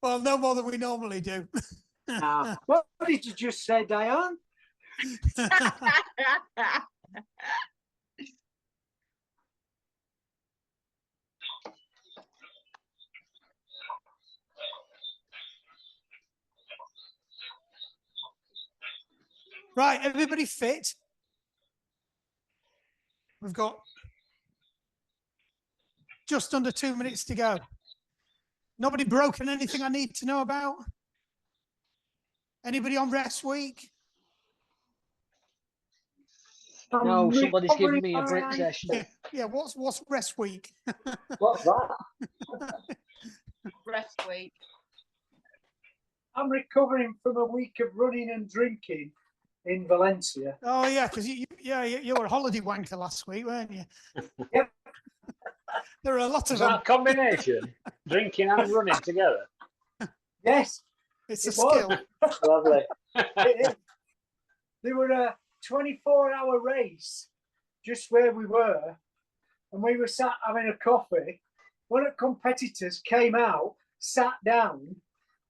Well, no more than we normally do. What did you just say, Diane? Right, everybody fit? We've got just under 2 minutes to go. Nobody broken anything I need to know about? Anybody on rest week? No, somebody's giving me a brick session. Yeah, what's rest week? What's that? Rest week. I'm recovering from a week of running and drinking in Valencia. Oh yeah, because you were a holiday wanker last week, weren't you? Yep. There are a lot of Is them. that a combination? Drinking and running together? Yes. It's a skill. Lovely. They were a 24-hour race just where we were, and we were sat having a coffee. One of the competitors came out, sat down,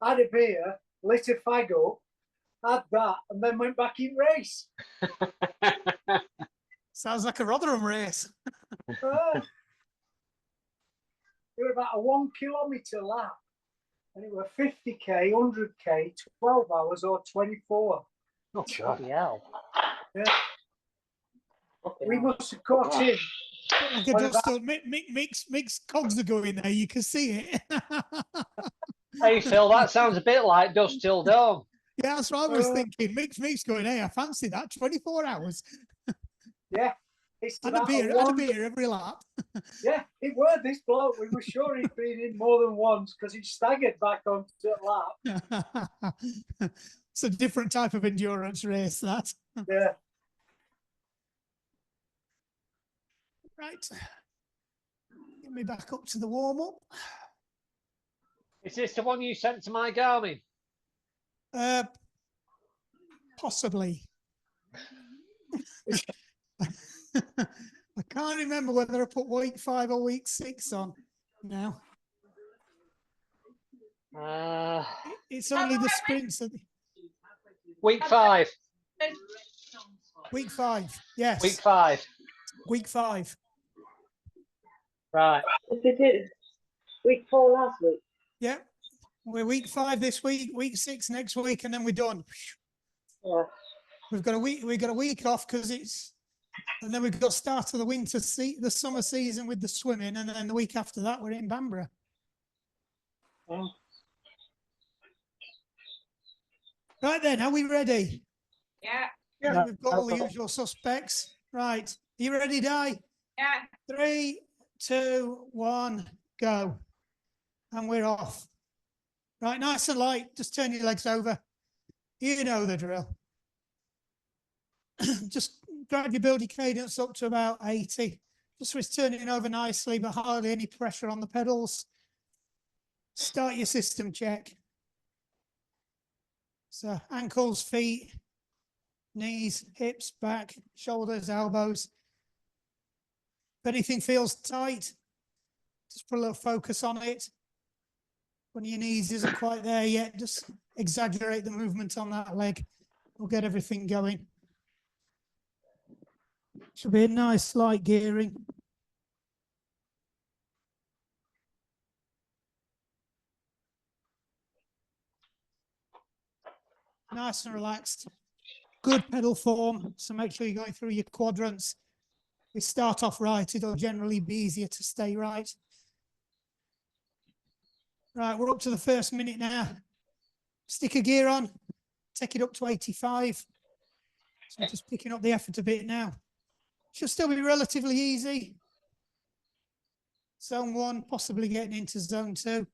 had a beer, lit a fag up, had that, and then went back in race. Sounds like a Rotherham race. It was about a 1 kilometre lap, and it were 50k, 100k, 12 hours or 24. Oh, God. Yeah. Yeah. We must have caught him. Mick's cogs are going there. You can see it. Hey, Phil, that sounds a bit like Dust Till Dawn. Yeah, that's what I was thinking. Mick's going, hey, I fancy that. 24 hours. Yeah. It's and a beer every lap. Yeah, it were this bloke. We were sure he'd been in more than once because he staggered back onto the lap. It's a different type of endurance race, that. Yeah. Right. Get me back up to the warm-up. Is this the one you sent to my Garmin? Possibly. I can't remember whether I put week 5 or week 6 on now. It's only the sprints. Week 5. Week 5, yes. Week 5. Week 5. Right. They did week 4 last week. Yeah. We're week 5 this week, week 6 next week, and then we're done. Yeah. We've got a week off because it's, and then we've got start of the summer season with the swimming, and then the week after that we're in Bamborough. Yeah. Right then, are we ready? Yeah. Yeah. We've got all the usual suspects. Right. Are you ready, Di? Yeah. 3, 2, 1, go. And we're off. Right, nice and light. Just turn your legs over. You know the drill. Just drive your building cadence up to about 80. Just so it's turning over nicely, but hardly any pressure on the pedals. Start your system check. So ankles, feet, knees, hips, back, shoulders, elbows. If anything feels tight, just put a little focus on it. When your knees isn't quite there yet, just exaggerate the movement on that leg. We'll get everything going. Should be a nice light gearing. Nice and relaxed. Good pedal form, so make sure you're going through your quadrants. If you start off right, it'll generally be easier to stay right. Right, we're up to the first minute now. Stick a gear on, take it up to 85. So just picking up the effort a bit now. Should still be relatively easy. Zone 1, possibly getting into zone 2.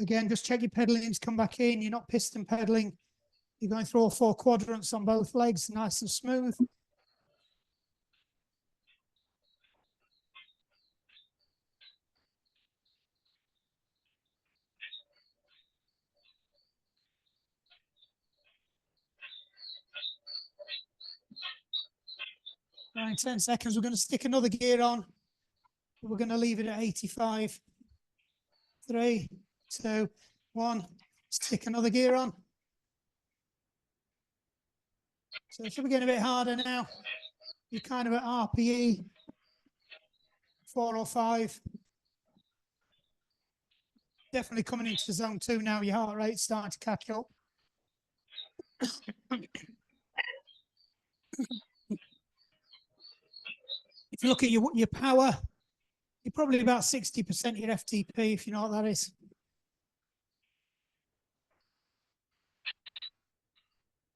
Again, just check your pedalings, come back in. You're not piston pedaling. You're going through all 4 quadrants on both legs, nice and smooth. Right, 10 seconds. We're going to stick another gear on. We're going to leave it at 85. 3, 2, 1. Stick another gear on. So it should be getting a bit harder now. You're kind of at RPE 4 or 5. Definitely coming into zone 2 now. Your heart rate's starting to catch up. If you look at your power, you're probably about 60% your FTP, if you know what that is.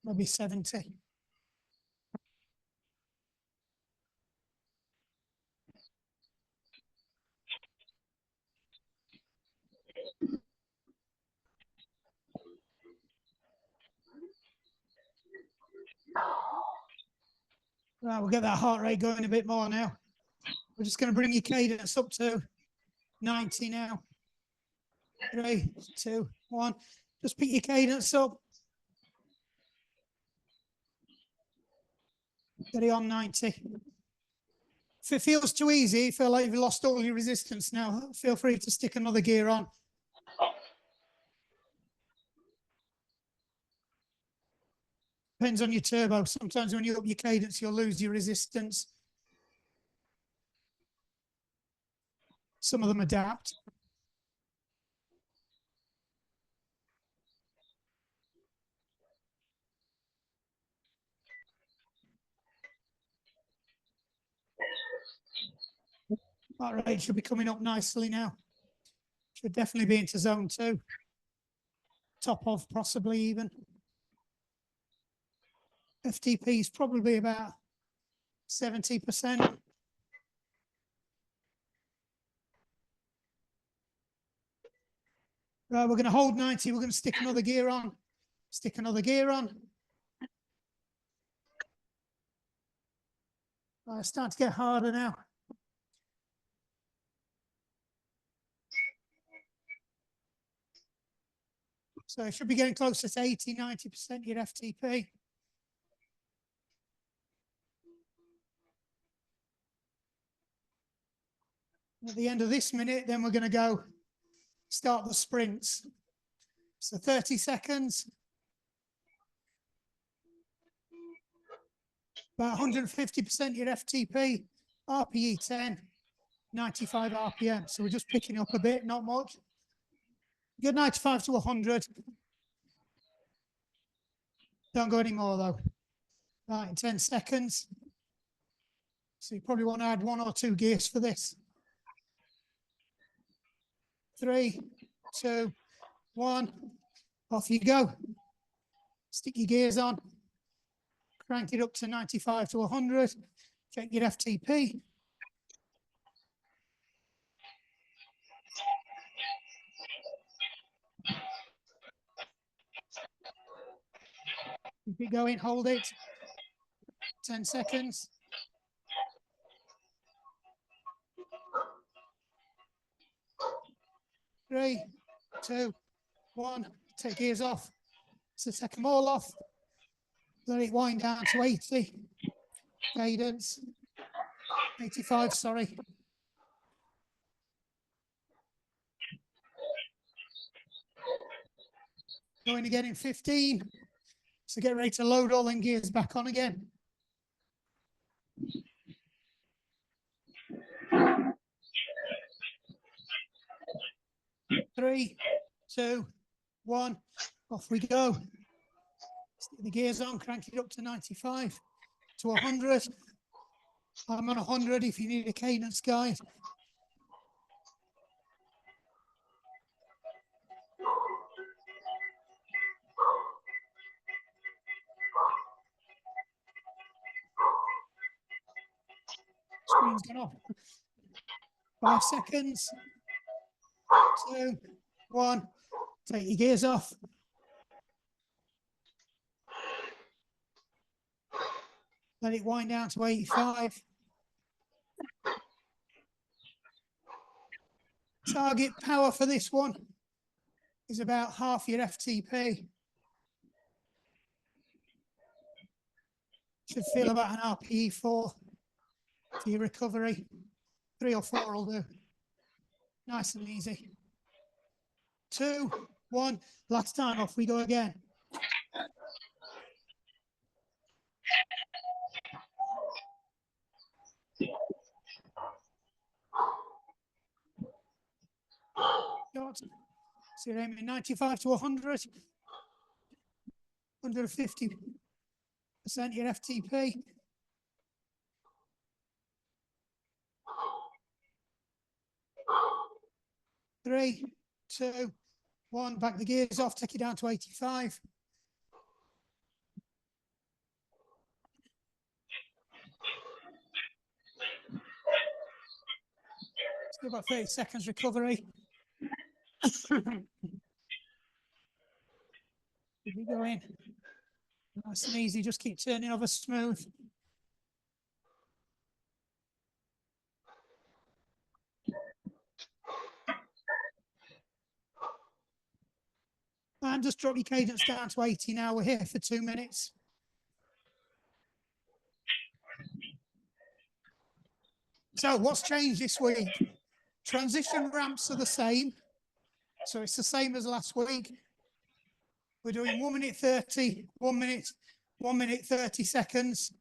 Maybe 70. Right, we'll get that heart rate going a bit more now. We're just going to bring your cadence up to 90 now. 3, 2, 1. Just pick your cadence up. Get it on 90. If it feels too easy, feel like you've lost all your resistance now, feel free to stick another gear on. Depends on your turbo. Sometimes when you up your cadence, you'll lose your resistance. Some of them adapt. Heart rate should be coming up nicely now. Should definitely be into zone 2. Top of possibly even. FTP is probably about 70%. Right, we're going to hold 90. We're going to stick another gear on. Stick another gear on. Right, it's starting to get harder now. So it should be getting closer to 80, 90% your FTP. At the end of this minute, then we're going to go start the sprints. So 30 seconds. About 150% your FTP, RPE 10, 95 RPM. So we're just picking up a bit, not much. Get 95 to 100. Don't go any more though. Right, in 10 seconds. So you probably want to add 1 or 2 gears for this. 3, 2, 1. Off you go. Stick your gears on. Crank it up to 95 to 100. Check your FTP. Keep it going, hold it. 10 seconds. Three, 2, 1. Take gears off. So take them all off. Let it wind down to 80. Cadence. 85, sorry. Going again in 15. So get ready to load all them gears back on again. Three, 2, 1. Off we go. Stick the gears on, crank it up to 95 to 100. I'm on 100 if you need a cadence guide. Screen's gone off. 5 seconds. 2, 1. Take your gears off. Let it wind down to 85. Target power for this one is about half your FTP. Should feel about an RPE 4. for your recovery. 3 or 4 will do. Nice and easy. 2, 1. Last time, off we go again. Short. So you're aiming 95 to 100. 150% your FTP. 3, 2, 1. Back the gears off. Take you down to 85. Still about 30 seconds recovery. Keep it going. Nice and easy. Just keep turning over smooth. And just drop your cadence down to 80 now. We're here for 2 minutes. So what's changed this week? Transition ramps are the same. So it's the same as last week. We're doing 1 minute 30, 1 minute, 1 minute 30 seconds,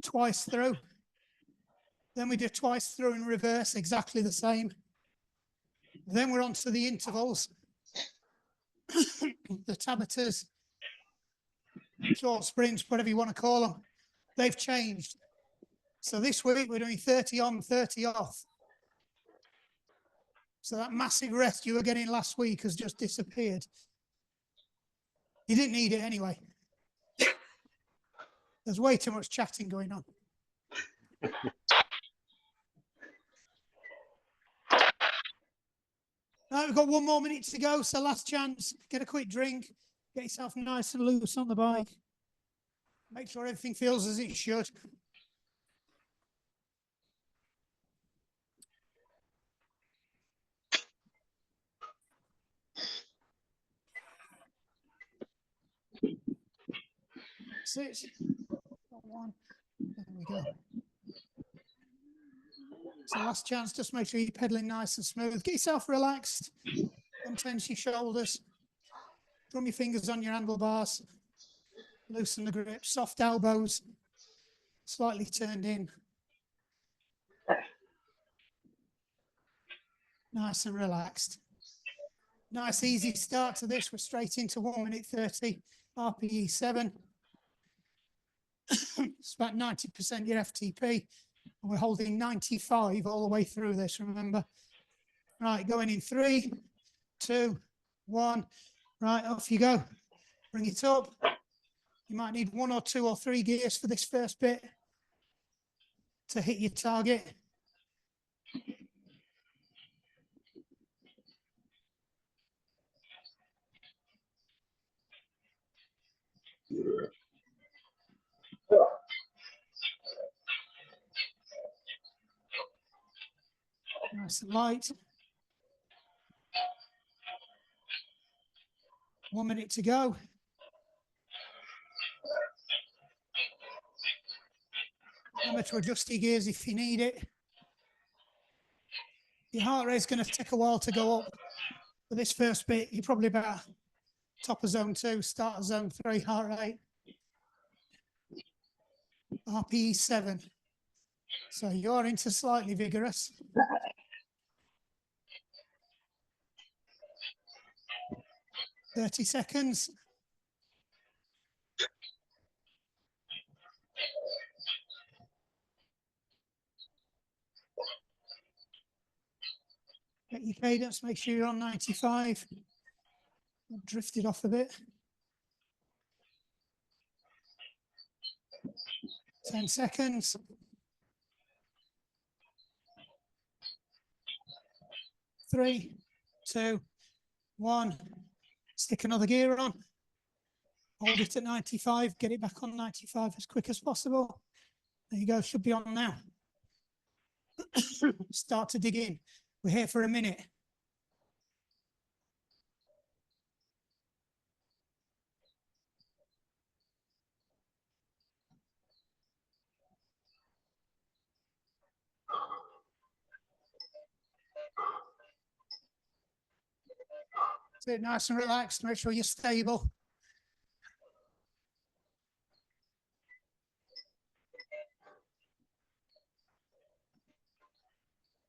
twice through. Then we do twice through in reverse, exactly the same. Then we're on to the intervals. The Tabatas, short sprints, whatever you want to call them, they've changed. So this week we're doing 30 on, 30 off. So that massive rest you were getting last week has just disappeared. You didn't need it anyway. There's way too much chatting going on. Right, we've got 1 more minute to go, so last chance. Get a quick drink. Get yourself nice and loose on the bike. Make sure everything feels as it should. Sit. 1. There we go. So last chance, just make sure you're pedaling nice and smooth. Get yourself relaxed. Untense your shoulders. Drum your fingers on your handlebars. Loosen the grip. Soft elbows. Slightly turned in. Nice and relaxed. Nice easy start to this. We're straight into 1 minute 30. RPE 7. It's about 90% your FTP. And we're holding 95 all the way through this, remember? Right, going in 3, 2, 1. Right, off you go. Bring it up. You might need 1 or 2 or 3 gears for this first bit to hit your target. Nice and light. 1 minute to go. Remember to adjust your gears if you need it. Your heart rate is going to take a while to go up. For this first bit, you're probably about top of zone 2, start of zone 3 heart rate. RPE 7. So you're into slightly vigorous. 30 seconds. Get your cadence, make sure you're on 95. I've drifted off a bit. 10 seconds. 3, 2, 1. Stick another gear on. Hold it at 95. Get it back on 95 as quick as possible. There you go. Should be on now. Start to dig in. We're here for a minute. Sit nice and relaxed, make sure you're stable.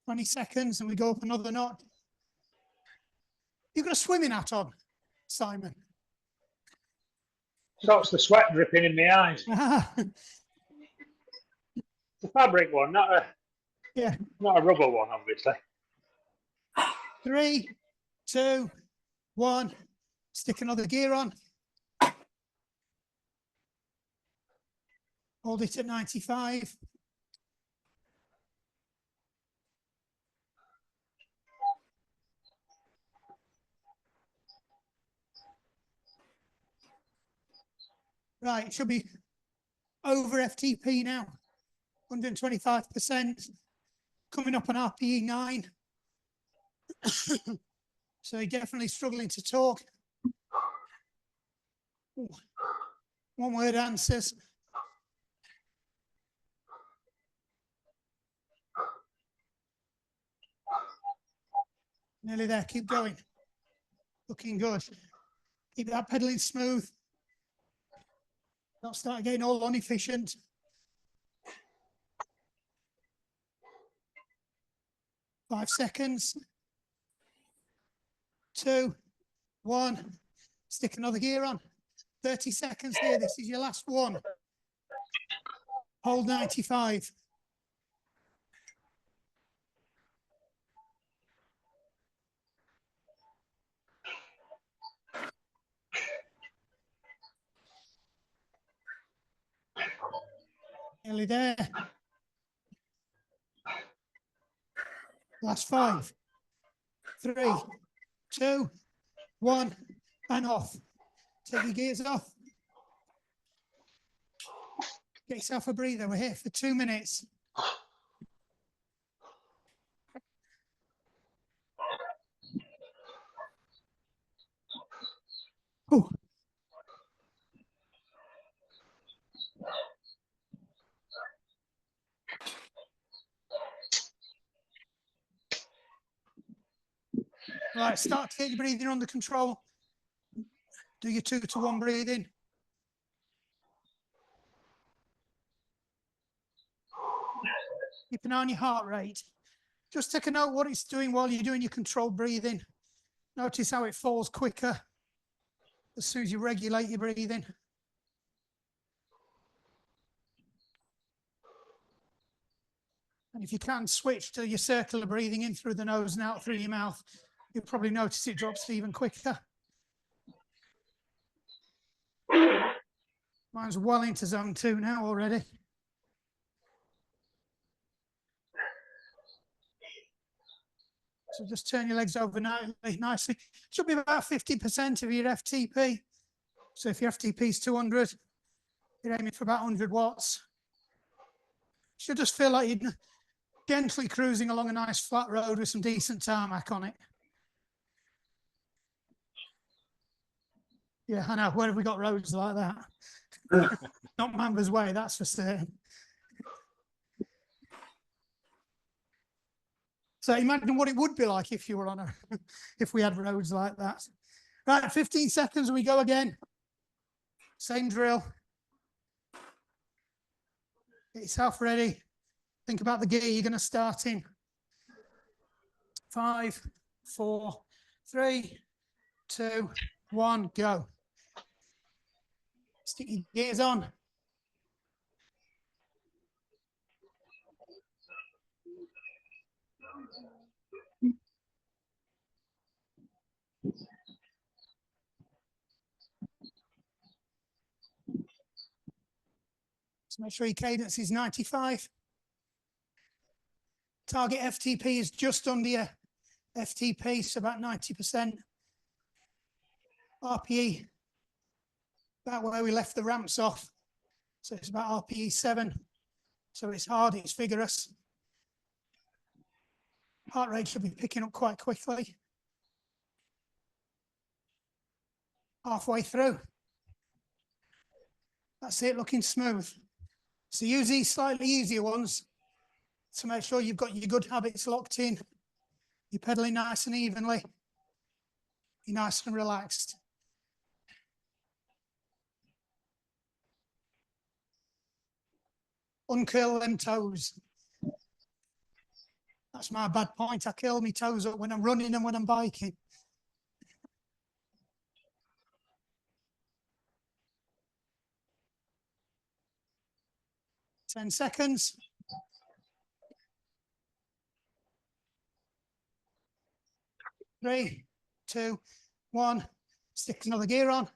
Twenty seconds and we go up another notch. You've got a swimming hat on, Simon. Stops the sweat dripping in my eyes. It's a fabric one, not a rubber one, obviously. 3, 2, 1. Stick another gear on. Hold it at 95. Right, it should be over FTP now. 125%. Coming up on RPE 9. So you're definitely struggling to talk. Ooh. One word answers. Nearly there, keep going. Looking good. Keep that pedaling smooth. Don't start getting all inefficient. Five seconds. 2, 1. Stick another gear on. 30 seconds here. This is your last one. Hold 95. Nearly there. Last 5, 3, 2, 1, and off. Take your gears off. Get yourself a breather. We're here for 2 minutes. Ooh. Right, start to get your breathing under control. Do your 2 to 1 breathing. Keep an eye on your heart rate. Just take a note what it's doing while you're doing your controlled breathing. Notice how it falls quicker as soon as you regulate your breathing. And if you can switch to your circular breathing in through the nose and out through your mouth, you'll probably notice it drops even quicker. Mine's well into zone 2 now already. So just turn your legs over nicely. Should be about 50% of your FTP. So if your FTP is 200, you're aiming for about 100 watts. Should just feel like you're gently cruising along a nice flat road with some decent tarmac on it. Yeah, I know. Where have we got roads like that? Not Mamba's Way, that's for certain. So imagine what it would be like if you were on if we had roads like that. Right, 15 seconds, we go again. Same drill. Get yourself ready. Think about the gear you're going to start in. 5, 4, 3, 2, 1, go. Stick your gears on. So make sure your cadence is 95. Target FTP is just under your FTP, so about 90%. RPE, about where we left the ramps off. So it's about RPE 7. So it's hard, it's vigorous. Heart rate should be picking up quite quickly. Halfway through. That's it, looking smooth. So use these slightly easier ones to make sure you've got your good habits locked in. You're pedaling nice and evenly. Be nice and relaxed. Uncurl them toes. That's my bad point. I curl my toes up when I'm running and when I'm biking. Ten seconds. 3, 2, 1. Stick another gear on.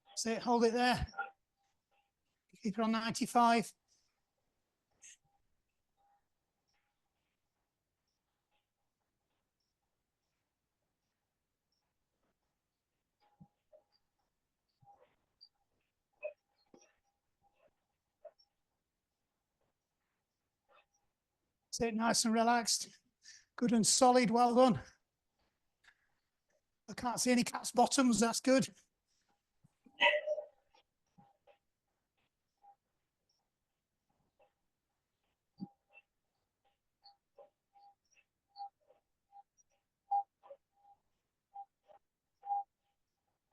That's it. Hold it there. Keep it on 95. Sit nice and relaxed. Good and solid. Well done. I can't see any cat's bottoms. That's good.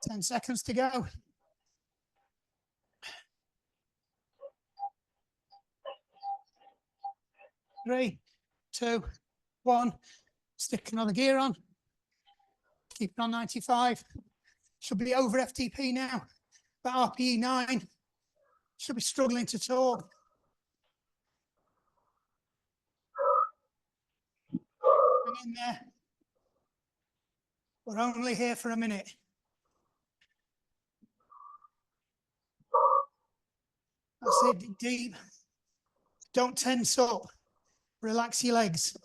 Ten seconds to go. 3, 2, 1. Stick another gear on. Keep it on 95. Should be over FTP now. About RPE 9. Should be struggling to talk. Hang in there. We're only here for a minute. That's it. Deep. Don't tense up. Relax your legs.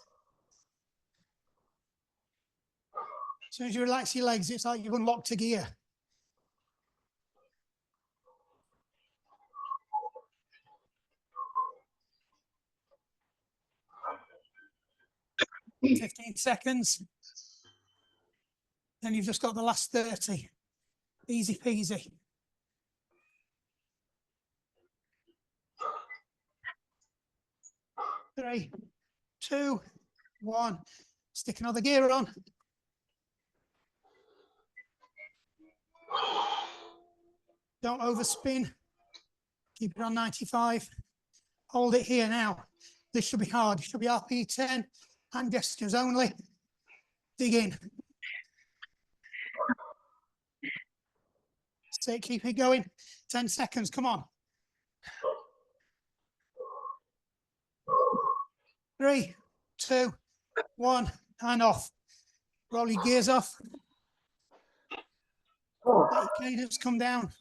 As soon as you relax your legs, it's like you've unlocked a gear. Mm. 15 seconds. Then you've just got the last 30. Easy peasy. Three, 2, 1. Stick another gear on. Don't overspin. Keep it on 95. Hold it here now. This should be hard. It should be RP 10. Hand gestures only. Dig in. Stay, keep it going. 10 seconds. Come on. 3, 2, 1. And off. Roll your gears off. Let your cadence come down.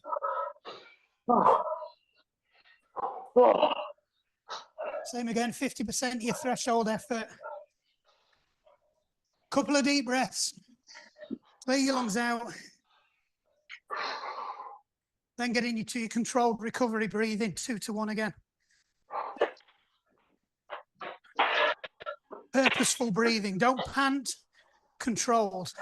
Same again, 50% your threshold effort. Couple of deep breaths. Clear your lungs out. Then get into your controlled recovery breathing, 2 to 1 again. Purposeful breathing. Don't pant. Controlled.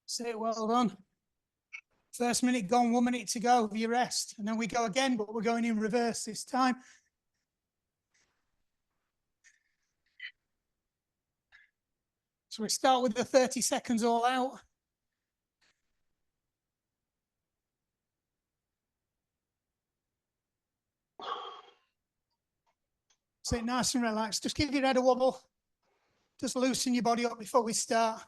Say well done. First minute gone, 1 minute to go for your rest. And then we go again, but we're going in reverse this time. So we start with the 30 seconds all out. Sit nice and relaxed. Just give your head a wobble. Just loosen your body up before we start.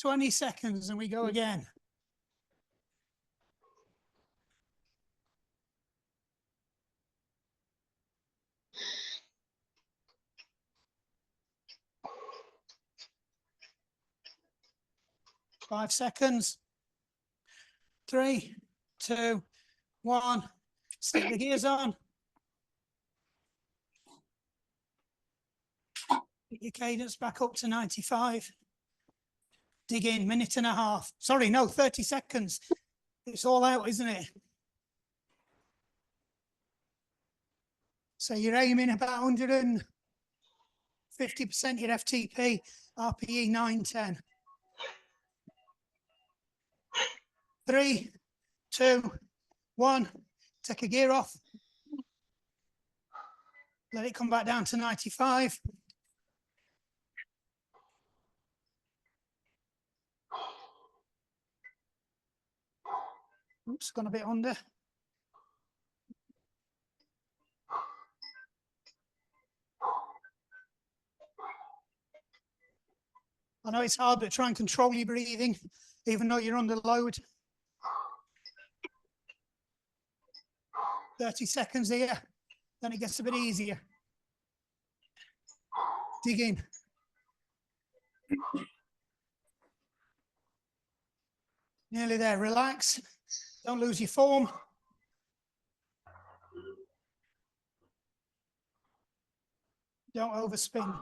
"20 seconds and we go again. "5 seconds. 3, 2, 1. Stick the gears on. Get your cadence back up to 95. Dig in, 1.5 minutes. Sorry, no, 30 seconds. It's all out, isn't it? So you're aiming about 150% your FTP, RPE 910. 3, 2, 1. Take a gear off. Let it come back down to 95. Oops, gone a bit under. I know it's hard, but try and control your breathing, even though you're under load. 30 seconds here, then it gets a bit easier. Dig in. Nearly there, relax. Don't lose your form. Don't overspin.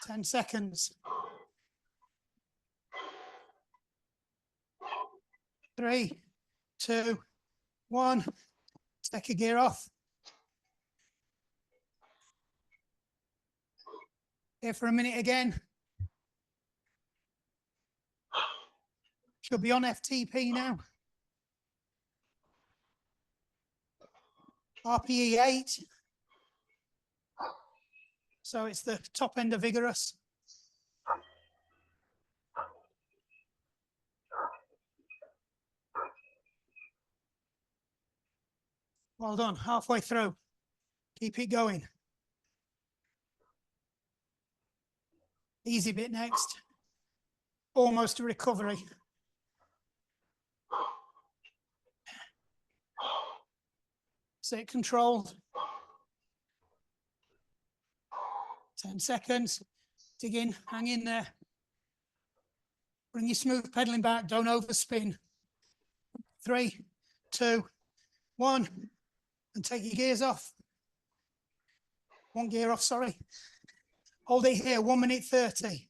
10 seconds. 3, 2, 1. Take your gear off. Here for a minute again. Should be on FTP now. RPE 8. So it's the top end of vigorous. Well done, halfway through. Keep it going. Easy bit next. Almost a recovery. Sit controlled. 10 seconds. Dig in, hang in there. Bring your smooth pedaling back, don't overspin. 3, 2, 1. And take your gears off. One gear off, sorry. Hold it here, 1:30.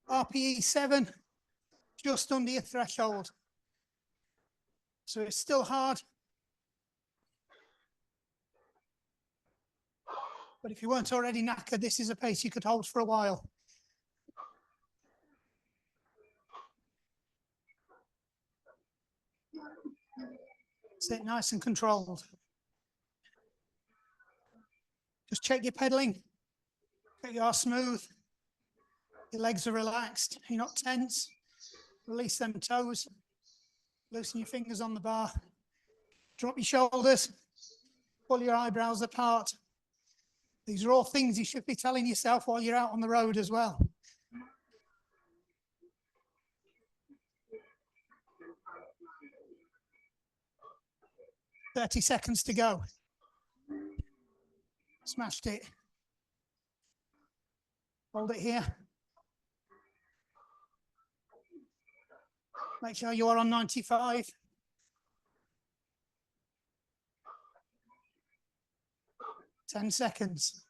RPE 7, just under your threshold. So it's still hard. But if you weren't already knackered, this is a pace you could hold for a while. Sit nice and controlled. Just check your pedaling. Check you are smooth. Your legs are relaxed. You're not tense. Release them toes. Loosen your fingers on the bar. Drop your shoulders. Pull your eyebrows apart. These are all things you should be telling yourself while you're out on the road as well. "30 seconds to go." Smashed it. Hold it here. Make sure you are on 95. "10 seconds.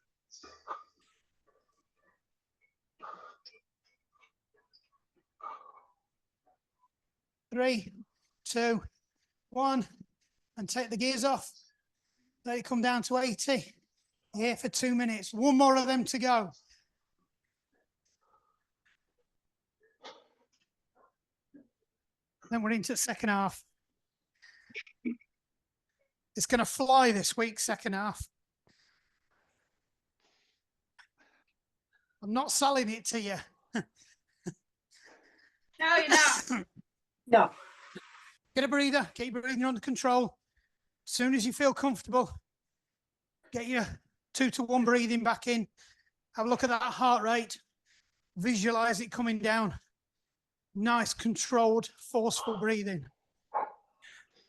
Three, 2, 1. And take the gears off. Let it come down to 80. Here for 2 minutes. One more of them to go. Then we're into the second half. It's going to fly this week, second half. I'm not selling it to you. No, you're not. No. Get a breather, keep your breathing under control. As soon as you feel comfortable, get your 2 to 1 breathing back in. Have a look at that heart rate. Visualize it coming down. Nice, controlled, forceful breathing.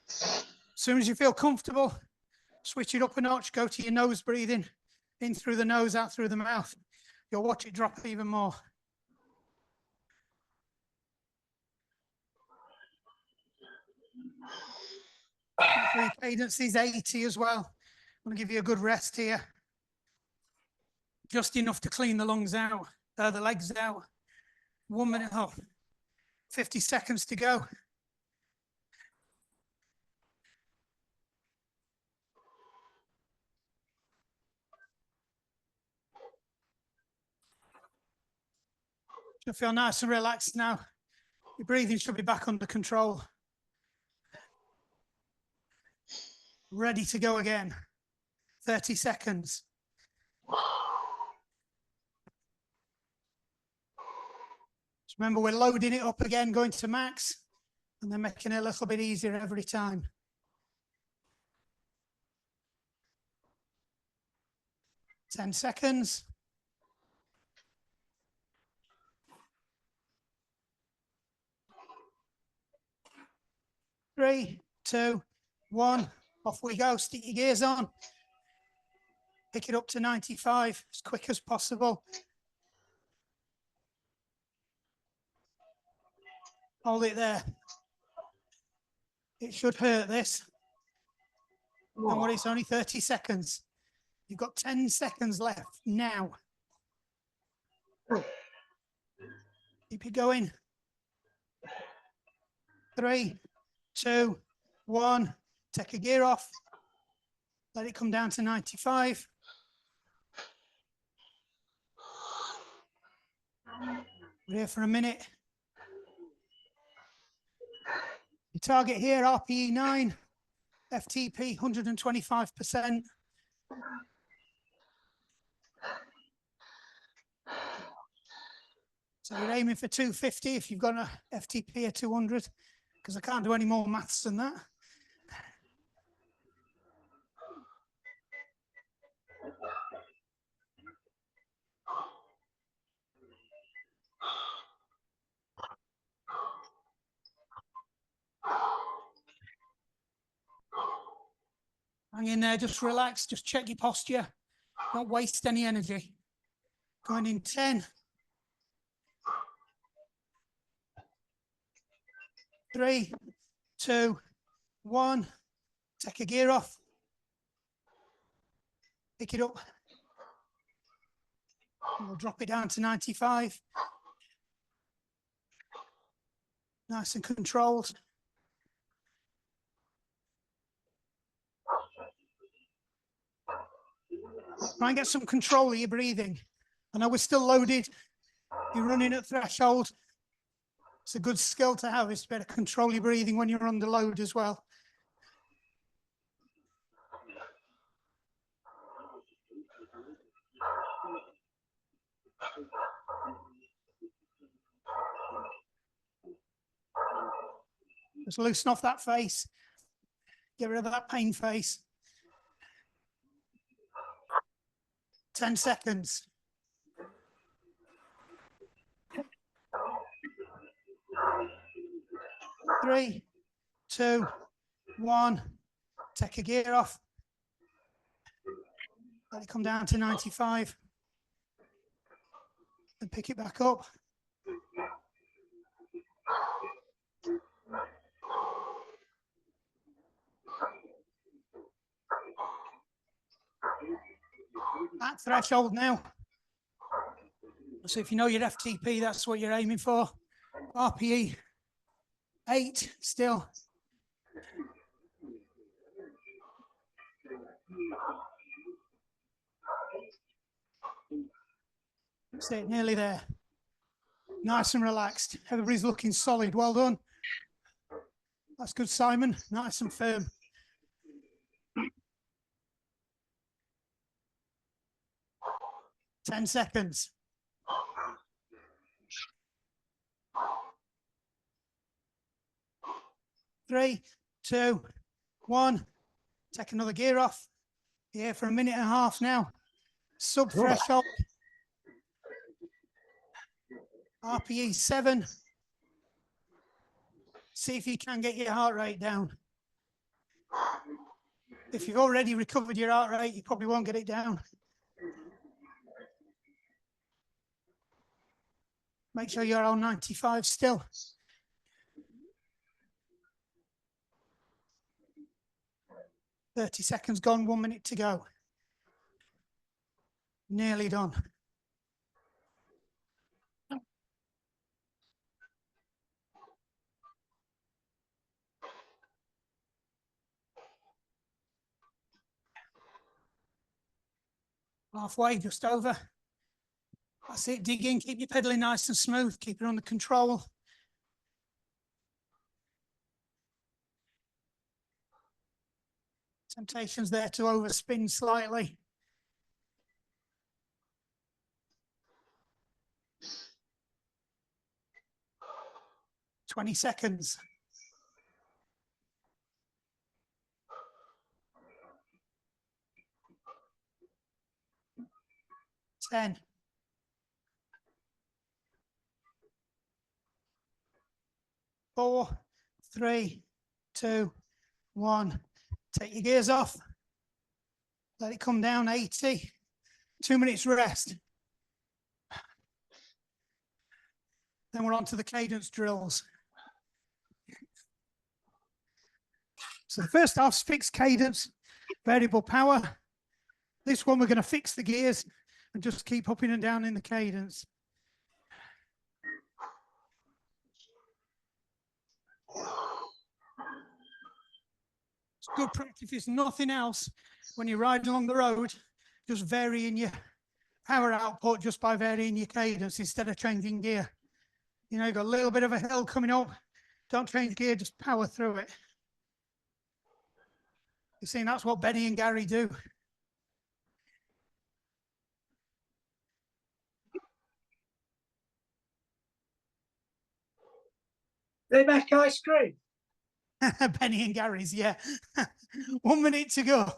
As soon as you feel comfortable, switch it up a notch, go to your nose breathing, in through the nose, out through the mouth. You'll watch it drop even more. Free cadence is 80 as well. I'm going to give you a good rest here. Just enough to clean the lungs out, the legs out. 1 minute, 50 seconds to go. Should feel nice and relaxed now. Your breathing should be back under control. Ready to go again. 30 seconds. Just remember, we're loading it up again, going to max, and then making it a little bit easier every time. 10 seconds. 3, 2, 1. Off we go. Stick your gears on. Pick it up to 95 as quick as possible. Hold it there. It should hurt this. Don't worry, it's only 30 seconds. You've got 10 seconds left now. Keep it going. 3, 2, 1. Take a gear off. Let it come down to 95. We're here for a minute. Your target here, RPE 9, FTP 125%. So you're aiming for 250 if you've got a FTP of 200, because I can't do any more maths than that. Hang in there, just relax, just check your posture. Don't waste any energy. Going in 10. 3, 2, 1. Take a gear off. Pick it up. We'll drop it down to 95. Nice and controlled. Try and get some control of your breathing. I know we're still loaded. You're running at threshold. It's a good skill to have. It's better control your breathing when you're under load as well. Just loosen off that face. Get rid of that pain face. 10 seconds. 3, 2, 1. Take a gear off. Let it come down to 95. And pick it back up. At threshold now. So if you know your FTP, that's what you're aiming for. RPE 8 still. That's it, nearly there. Nice and relaxed. Everybody's looking solid. Well done. That's good, Simon. Nice and firm. Ten seconds. 3, 2, 1. Take another gear off. Here for a minute and a half now. Sub threshold. RPE 7. See if you can get your heart rate down. If you've already recovered your heart rate, you probably won't get it down. Make sure you're on 95 still. 30 seconds gone, 1 minute to go. Nearly done. Halfway, just over. That's it, dig in, keep your pedaling nice and smooth, keep it under control. Temptation's there to overspin slightly. $20. 10. 4, 3, 2, 1. Take your gears off. Let it come down 80. 2 minutes rest. Then we're on to the cadence drills. So the first half's fixed cadence, variable power. This one, we're going to fix the gears and just keep upping and down in the cadence. It's good practice, if nothing else, when you're riding along the road, just varying your power output just by varying your cadence instead of changing gear. You know, you've got a little bit of a hill coming up, don't change gear, just power through it. You see, that's what Benny and Gary do. They make ice cream. Benny and Gary's, yeah. 1 minute to go.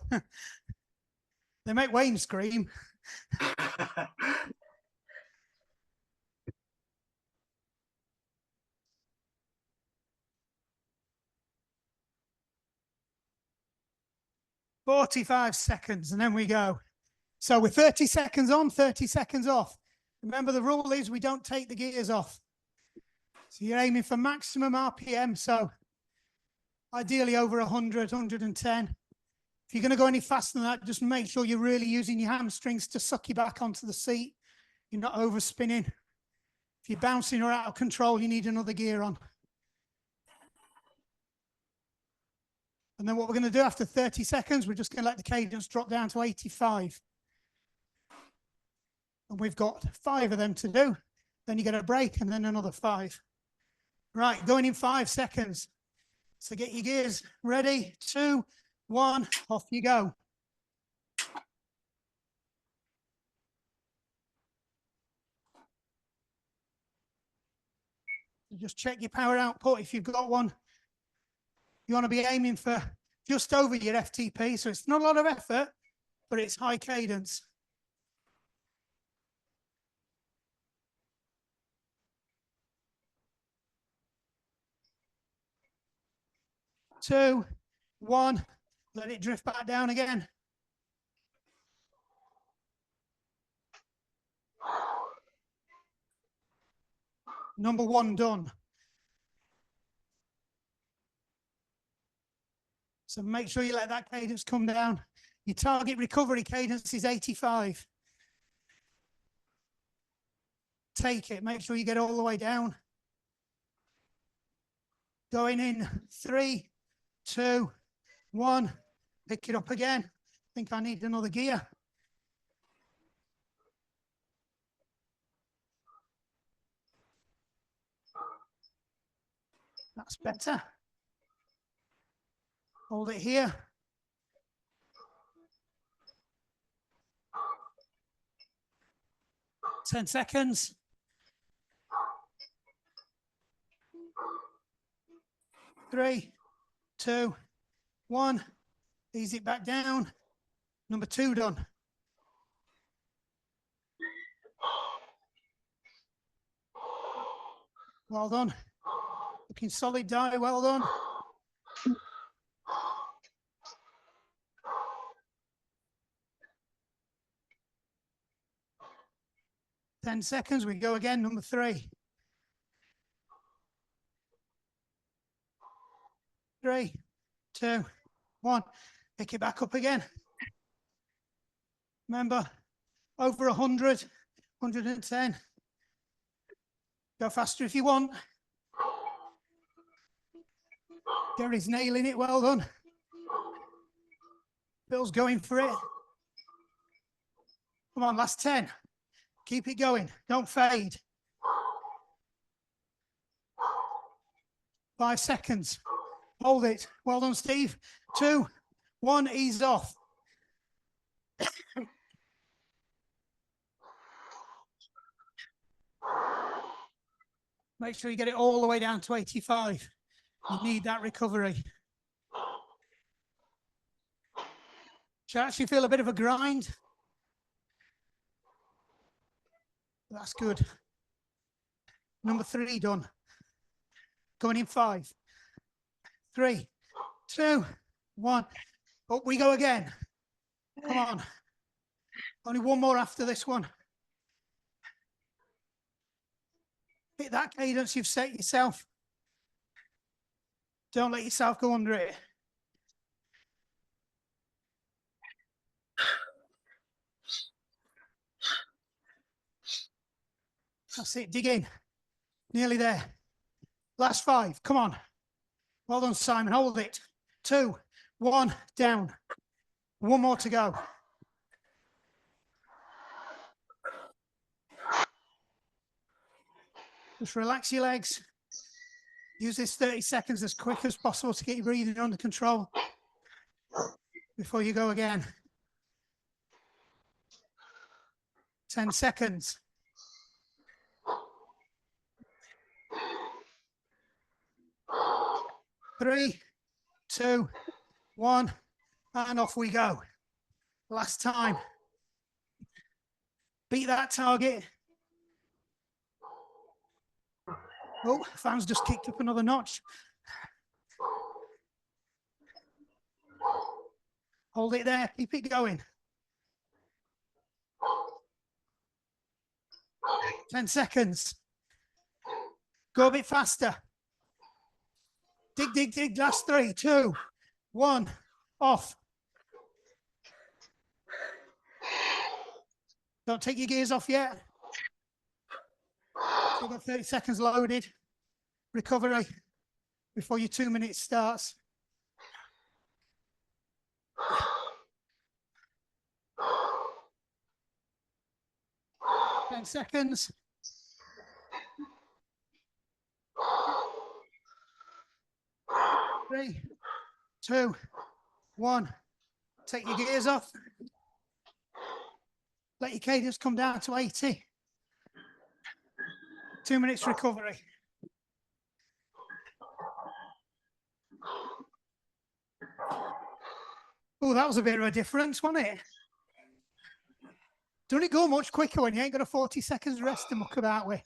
They make Wayne scream. "45 seconds, and then we go. So we're 30 seconds on, 30 seconds off. Remember, the rule is we don't take the gears off. So you're aiming for maximum RPM, so ideally over 100, 110. If you're going to go any faster than that, just make sure you're really using your hamstrings to suck you back onto the seat. You're not overspinning. If you're bouncing or out of control, you need another gear on. And then what we're going to do after 30 seconds, we're just going to let the cadence drop down to 85. And we've got 5 of them to do. Then you get a break and then another 5. Right, going in 5 seconds. So get your gears ready. 2, 1, off you go. Just check your power output if you've got one. You want to be aiming for just over your FTP, so it's not a lot of effort, but it's high cadence. Two, 1, let it drift back down again. Number 1 done. So make sure you let that cadence come down. Your target recovery cadence is 85. Take it, make sure you get all the way down. Going in 3, 2, 1, pick it up again. I think I need another gear. That's better. Hold it here. Ten seconds. Three, 2, 1. Ease it back down. Number 2 done. Well done. Looking solid, Di. Well done. Ten seconds. We go again. Number 3. 3, 2, 1. Pick it back up again. Remember, over 100, 110. Go faster if you want. Gary's nailing it, well done. Bill's going for it. Come on, last 10. Keep it going, don't fade. 5 seconds. Hold it. Well done, Steve. 2, 1, ease off. Make sure you get it all the way down to 85. You need that recovery. Should actually feel a bit of a grind. That's good. Number 3 done. Going in 5, 3, 2, 1. Up we go again. Come on. Only one more after this one. Hit that cadence you've set yourself. Don't let yourself go under it. That's it, dig in. Nearly there. Last 5, come on. Well done, Simon, hold it. 2, 1, down. One more to go. Just relax your legs. Use this 30 seconds as quick as possible to get your breathing under control before you go again. 10 seconds. 3, 2, 1, and off we go. Last time. Beat that target. Oh, fans just kicked up another notch. Hold it there, keep it going. 10 seconds. Go a bit faster. Dig, dig, dig. Last 3, 2, 1, off. Don't take your gears off yet. Still got 30 seconds loaded. Recovery before your 2 minutes starts. Ten seconds. 3, 2, 1. Take your gears off. Let your cadence come down to 80. 2 minutes recovery. Oh, that was a bit of a difference, wasn't it? Don't it go much quicker when you ain't got a 40 seconds rest to muck about with?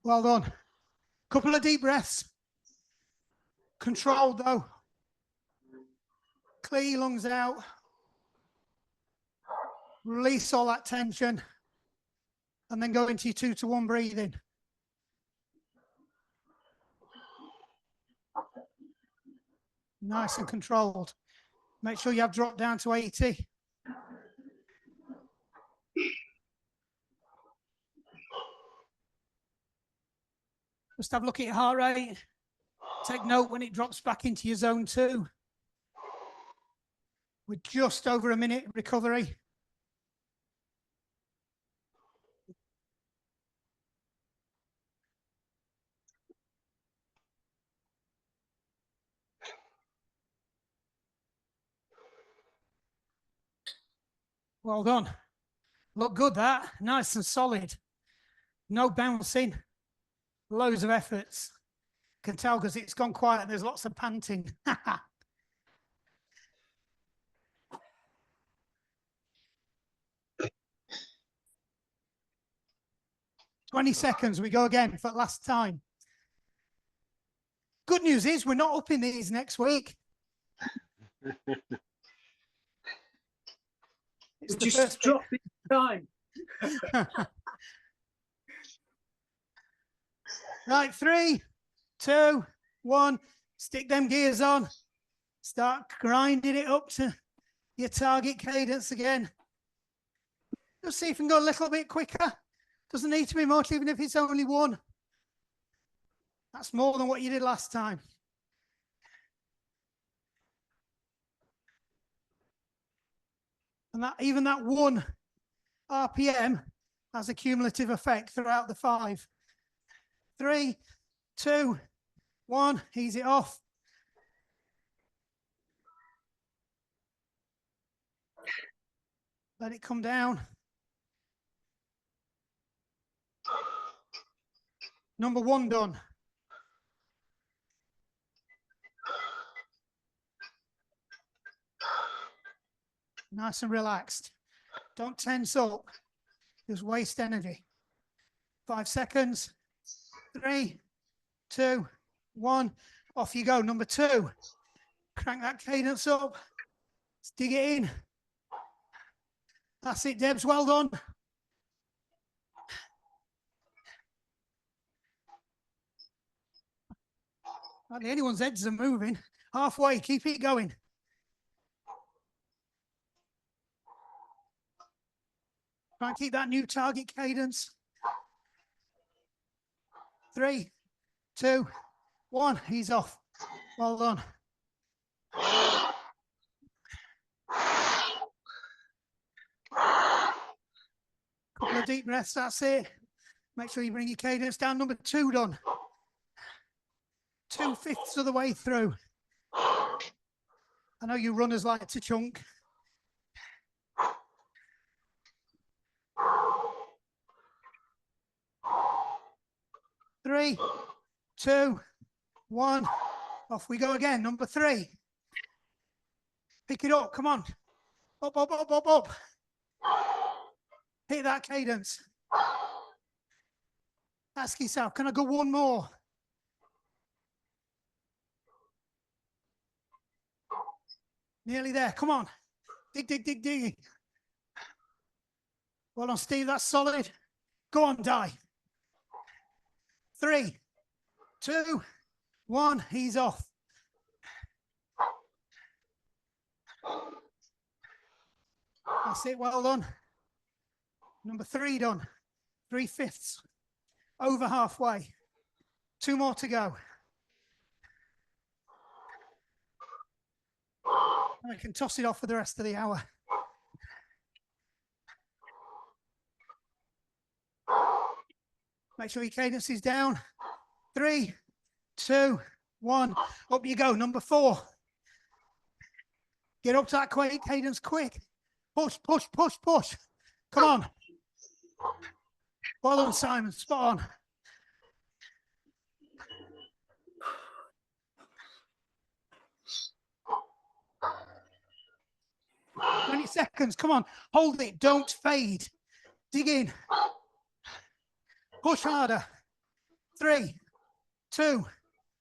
Well done. Couple of deep breaths. Controlled though. Clear your lungs out. Release all that tension. And then go into your 2 to 1 breathing. Nice and controlled. Make sure you have dropped down to 80. Just have a look at your heart rate. Take note when it drops back into your zone 2. We're just over a minute recovery. Well done. Look good, that. Nice and solid. No bouncing. Loads of efforts. Can tell because it's gone quiet and there's lots of panting. 20 seconds. We go again for the last time. Good news is we're not upping these next week. It's the Just first drop it time. Right, 3, 2, 1. Stick them gears on. Start grinding it up to your target cadence again. Just see if you can go a little bit quicker. Doesn't need to be much, even if it's only 1. That's more than what you did last time. And that even that 1 RPM has a cumulative effect throughout the 5. 3, 2, 1, ease it off. Let it come down. Number 1 done. Nice and relaxed. Don't tense up. Just waste energy. 5 seconds. 3, 2, 1. Off you go. Number 2. Crank that cadence up. Let's dig it in. That's it, Debs. Well done. Hardly anyone's heads are moving. Halfway. Keep it going. Try and keep that new target cadence. 3, 2, 1. He's off. Well done. Couple of deep breaths. That's it. Make sure you bring your cadence down. Number 2 done. 2/5 of the way through. I know you runners like to chunk. 3, 2, 1. Off we go again. Number 3. Pick it up. Come on. Up, up, up, up, up. Hit that cadence. Ask yourself, can I go 1 more? Nearly there. Come on. Dig, dig, dig, dig. Well done, Steve. That's solid. Go on, Di. 3, 2, 1. He's off. That's it. Well done. Number 3 done. 3/5. Over halfway. 2 more to go. I can toss it off for the rest of the hour. Make sure your cadence is down. 3, 2, 1. Up you go. Number 4. Get up to that cadence quick. Push, push, push, push. Come on. Well done, Simon. Spot on. "20 seconds. Come on. Hold it. Don't fade. Dig in. Push harder. 3, 2,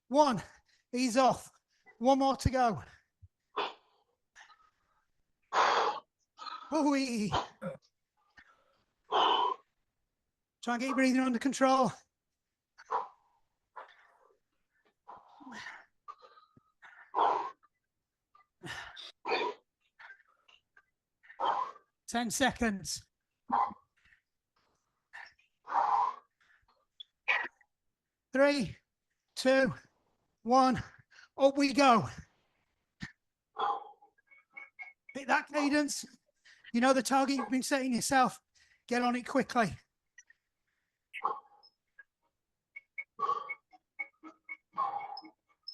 1. Ease off. 1 more to go. Ooh-wee. Try and get your breathing under control. Ten seconds. 3, 2, 1. Up we go. Hit that cadence. You know the target you've been setting yourself. Get on it quickly.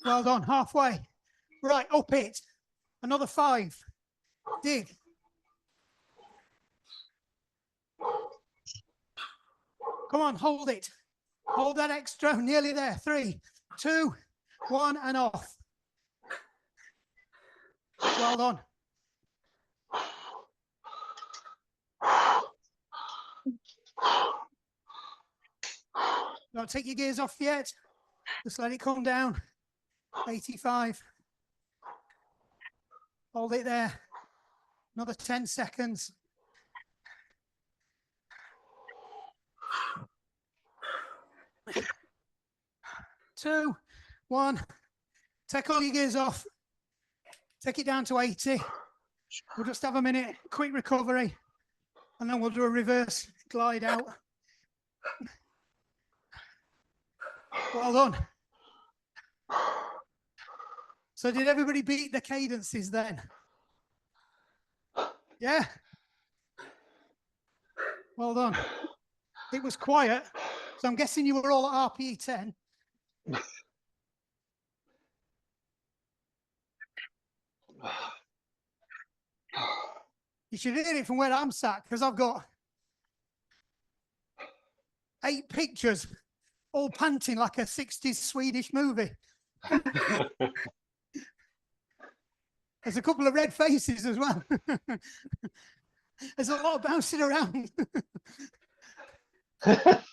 Well done. Halfway. Right, up it. Another 5. Dig. Come on, hold it. Hold that extra. Nearly there. 3, 2, 1, and off. Well done. Don't take your gears off yet. Just let it come down. 85. Hold it there. Another 10 seconds. 2, 1. Take all your gears off. Take it down to 80. We'll just have a minute, quick recovery, and then we'll do a reverse glide out. Well done. So did everybody beat the cadences then? Yeah. Well done. It was quiet, so I'm guessing you were all at RPE 10. You should hear it from where I'm sat, because I've got 8 pictures, all panting like a 60s Swedish movie. There's a couple of red faces as well. There's a lot of bouncing around.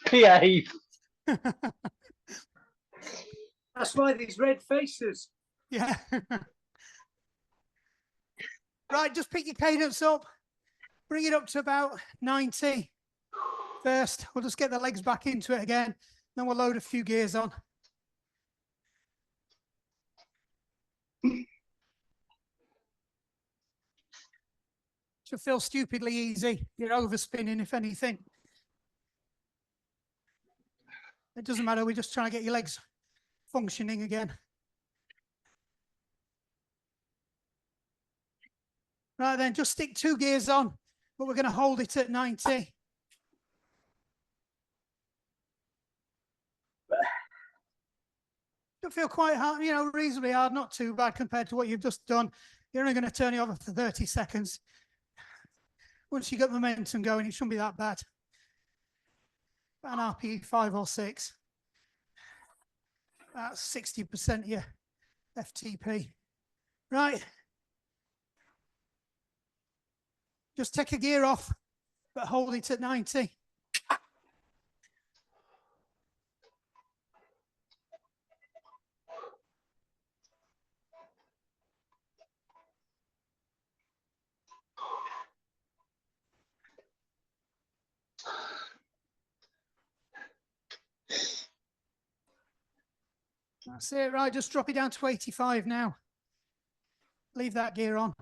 Behave. That's why these red faces. Yeah. Right, just pick your cadence up. Bring it up to about 90. First, we'll just get the legs back into it again. Then we'll load a few gears on. Should feel stupidly easy. You're overspinning, if anything. It doesn't matter. We're just trying to get your legs functioning again. Right then, just stick 2 gears on, but we're going to hold it at 90. Don't feel quite hard, reasonably hard, not too bad compared to what you've just done. You're only going to turn it over for 30 seconds. Once you get momentum going, it shouldn't be that bad. About an RPE 5 or 6. That's 60% your FTP. Right. Just take a gear off, but hold it at 90. That's it, right, just drop it down to 85 now. Leave that gear on.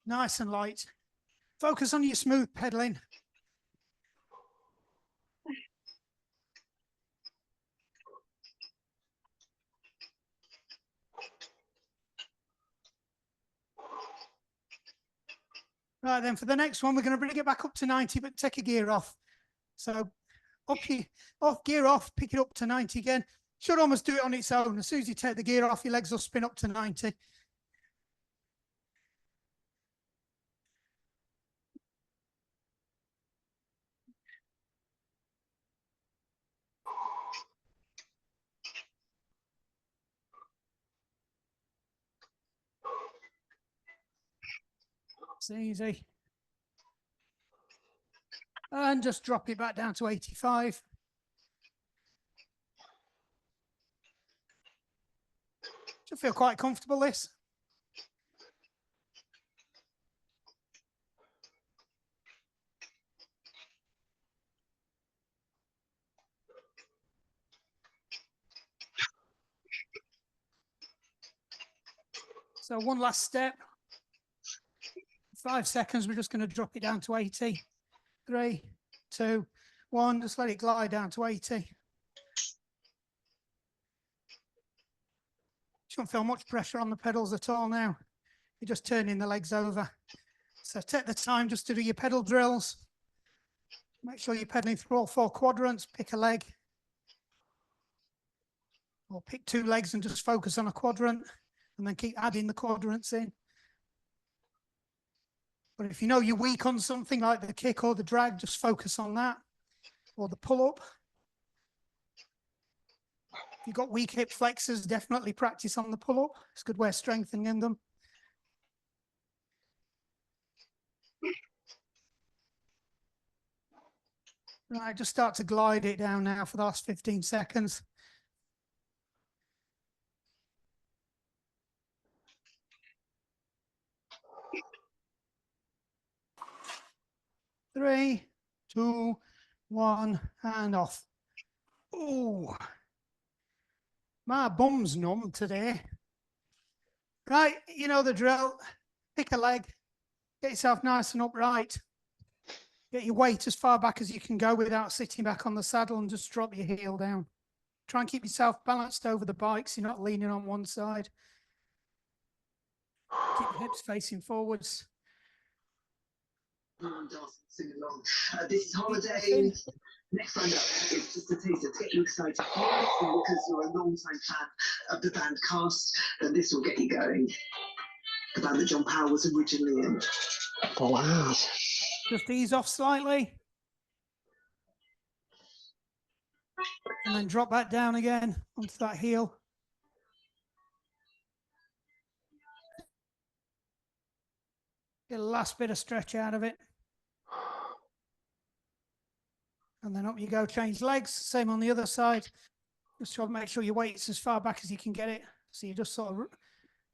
Nice and light. Focus on your smooth pedaling. Right, then for the next one, we're going to bring it back up to 90, but take a gear off. So gear off, pick it up to 90 again. Should almost do it on its own. As soon as you take the gear off, your legs will spin up to 90. It's easy. And just drop it back down to 85. Should feel quite comfortable, this. So one last step. 5 seconds, we're just going to drop it down to 80. 3, 2, 1, just let it glide down to 80. Shouldn't feel much pressure on the pedals at all now. You're just turning the legs over. So take the time just to do your pedal drills. Make sure you're pedaling through all 4 quadrants. Pick a leg. Or pick 2 legs and just focus on a quadrant. And then keep adding the quadrants in. But if you know you're weak on something like the kick or the drag, just focus on that. Or the pull-up. If you've got weak hip flexors, definitely practice on the pull-up. It's a good way of strengthening them. Right, just start to glide it down now for the last 15 seconds. Three, 2, One and off. Oh, my bum's numb today. Right, you know the drill. Pick a leg, get yourself nice and upright. Get your weight as far back as you can go without sitting back on the saddle, and just drop your heel down. Try and keep yourself balanced over the bike so you're not leaning on one side. Keep your hips facing forwards. Sing along. This is Holiday. Next time up, it's just a taster to get you excited. Because you're a long-time fan of the band Cast, and this will get you going. The band that John Powell was originally in. Wow. Just ease off slightly. And then drop back down again onto that heel. Get a last bit of stretch out of it. And then up you go, change legs. Same on the other side. Just try to make sure your weight's as far back as you can get it. So you just sort of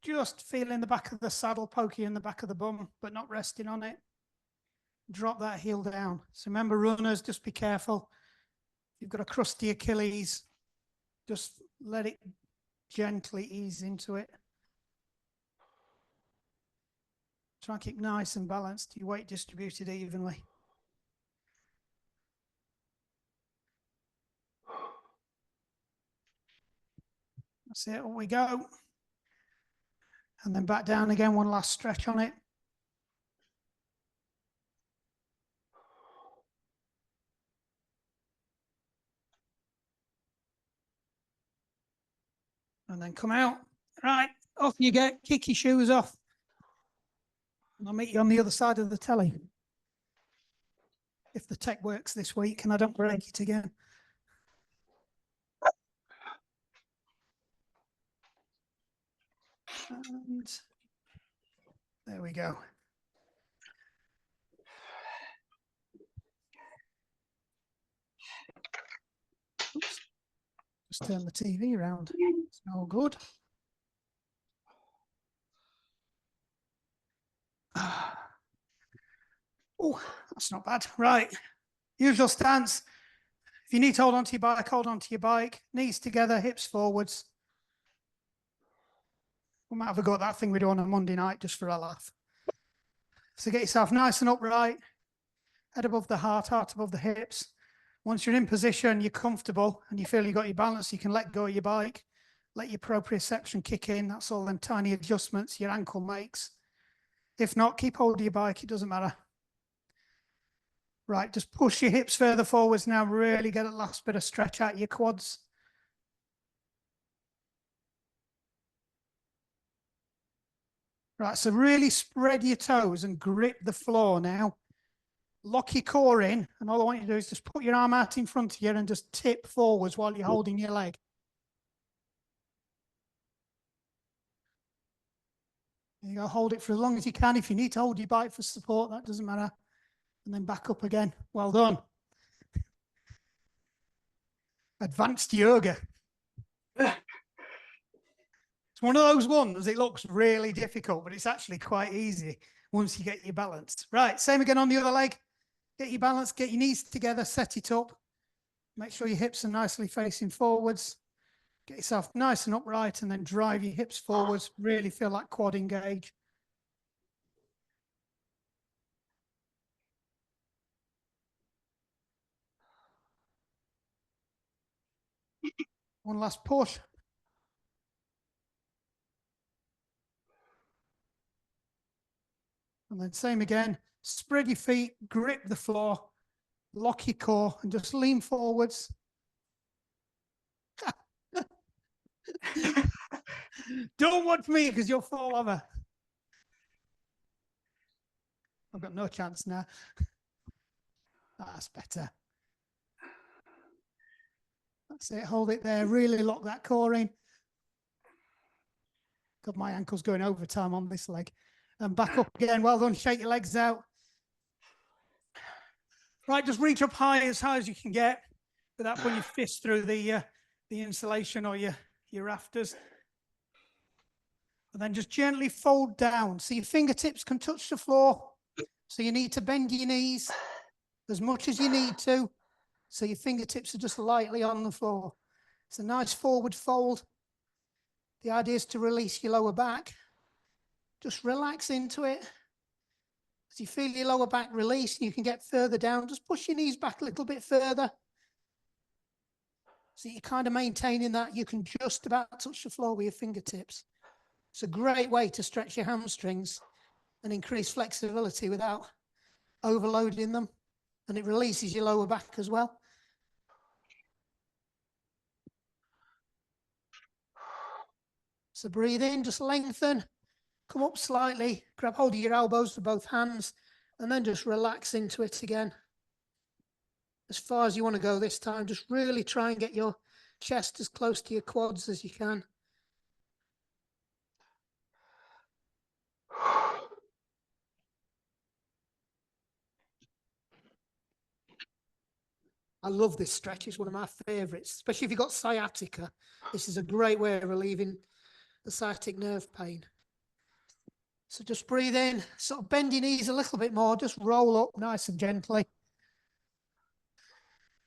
just feeling the back of the saddle, poking in the back of the bum, but not resting on it. Drop that heel down. So remember, runners, just be careful. If you've got a crusty Achilles, just let it gently ease into it. Try and keep nice and balanced, your weight distributed evenly. That's it, up we go. And then back down again, one last stretch on it. And then come out. Right, off you get, kick your shoes off. And I'll meet you on the other side of the telly. If the tech works this week and I don't break it again. And there we go. Oops. Just turn the TV around. It's no good. Oh, that's not bad. Right. Usual stance. If you need to hold onto your bike, hold onto your bike. Knees together, hips forwards. We might have a go at that thing we do on a Monday night just for a laugh. So get yourself nice and upright. Head above the heart, heart above the hips. Once you're in position, you're comfortable and you feel you got your balance, you can let go of your bike. Let your proprioception kick in. That's all them tiny adjustments your ankle makes. If not, keep hold of your bike. It doesn't matter. Right, just push your hips further forwards now. Really get a last bit of stretch out your quads. Right, so really spread your toes and grip the floor now. Lock your core in, and all I want you to do is just put your arm out in front of you and just tip forwards while you're holding your leg. You go, hold it for as long as you can. If you need to hold your bike for support, that doesn't matter. And then back up again. Well done. Advanced yoga. It's one of those ones, it looks really difficult, but it's actually quite easy once you get your balance. Right, same again on the other leg. Get your balance, get your knees together, set it up. Make sure your hips are nicely facing forwards. Get yourself nice and upright and then drive your hips forwards. Really feel that quad engage. One last push. And then same again. Spread your feet, grip the floor, lock your core, and just lean forwards. Don't watch me because you'll fall over. I've got no chance now. That's better. That's it. Hold it there. Really lock that core in. God, my ankle's going overtime on this leg. And back up again. Well done. Shake your legs out. Right, just reach up high as you can get without putting your fist through the insulation or your rafters. And then just gently fold down. So your fingertips can touch the floor. So you need to bend your knees as much as you need to. So your fingertips are just lightly on the floor. It's a nice forward fold. The idea is to release your lower back. Just relax into it. As you feel your lower back release, you can get further down. Just push your knees back a little bit further. So you're kind of maintaining that. You can just about touch the floor with your fingertips. It's a great way to stretch your hamstrings and increase flexibility without overloading them. And it releases your lower back as well. So breathe in, just lengthen, come up slightly, grab hold of your elbows with both hands, and then just relax into it again. As far as you want to go this time, just really try and get your chest as close to your quads as you can. I love this stretch. It's one of my favorites, especially if you've got sciatica. This is a great way of relieving the sciatic nerve pain. So just breathe in, sort of bend your knees a little bit more, just roll up nice and gently.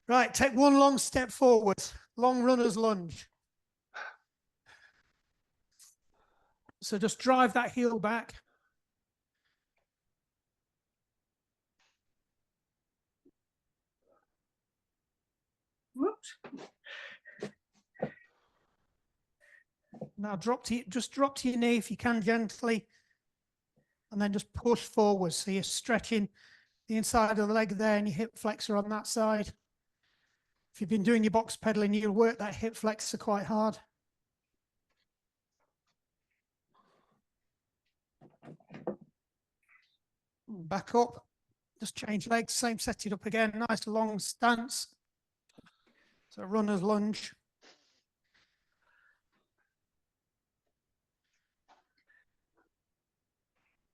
Right, take one long step forward, long runner's lunge. So just drive that heel back. Whoops. Now just drop to your knee if you can gently, and then just push forward. So you're stretching the inside of the leg there and your hip flexor on that side. If you've been doing your box pedaling, you'll work that hip flexor quite hard. Back up, just change legs, same, set it up again, nice long stance. So runner's lunge.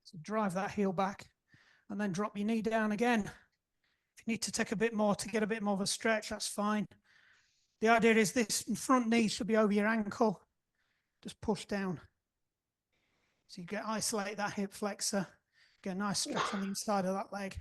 So drive that heel back and then drop your knee down again. If you need to take a bit more to get a bit more of a stretch, that's fine. The idea is this front knee should be over your ankle. Just push down. So you isolate that hip flexor, get a nice stretch on the inside of that leg.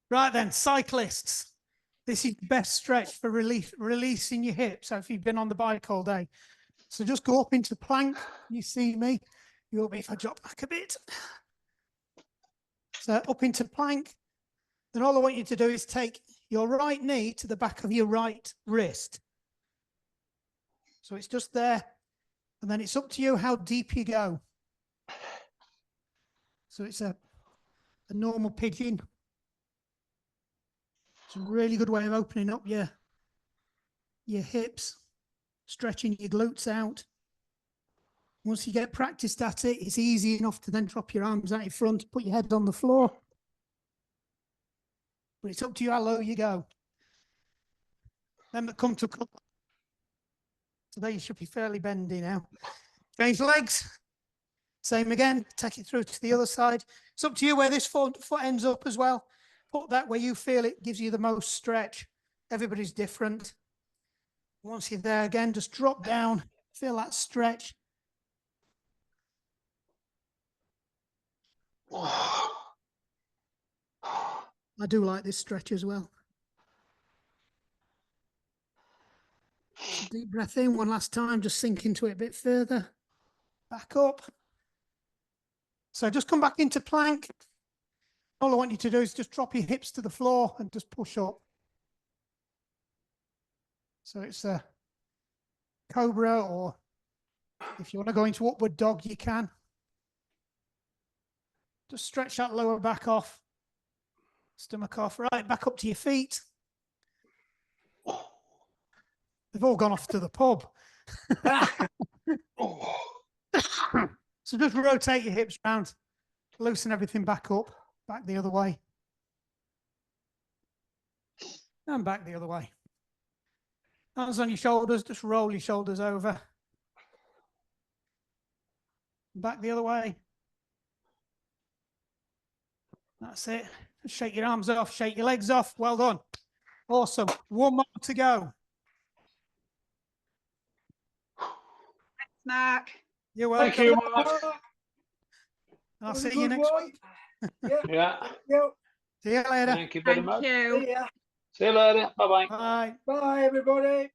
Right then, cyclists. This is the best stretch for releasing your hips. So if you've been on the bike all day. So just go up into plank. You see me. You'll be if I drop back a bit. So up into plank. Then all I want you to do is take your right knee to the back of your right wrist. So it's just there. And then it's up to you how deep you go. So it's a normal pigeon. It's a really good way of opening up your hips, stretching your glutes out. Once you get practiced at it, it's easy enough to then drop your arms out in front, put your head on the floor. But it's up to you how low you go. Then come to today, you should be fairly bendy now. Change legs. Same again. Take it through to the other side. It's up to you where this foot ends up as well. Put that where you feel it gives you the most stretch. Everybody's different. Once you're there again, just drop down. Feel that stretch. I do like this stretch as well. Deep breath in one last time, just sink into it a bit further. Back up. So just come back into plank. All I want you to do is just drop your hips to the floor and just push up. So it's a cobra, or if you want to go into upward dog, you can. Just stretch that lower back off. Stomach off. Right, back up to your feet. They've all gone off to the pub. So just rotate your hips round. Loosen everything back up. Back the other way. And back the other way. Hands on your shoulders. Just roll your shoulders over. Back the other way. That's it. Shake your arms off. Shake your legs off. Well done. Awesome. One more to go. Mark. You're Thank welcome. you, Mark. I'll Have a see you good next one. week. Yeah. Yeah. Yo. See you later. Thank you very Thank much. you. See ya. See you later. Bye bye. Bye. Bye, everybody.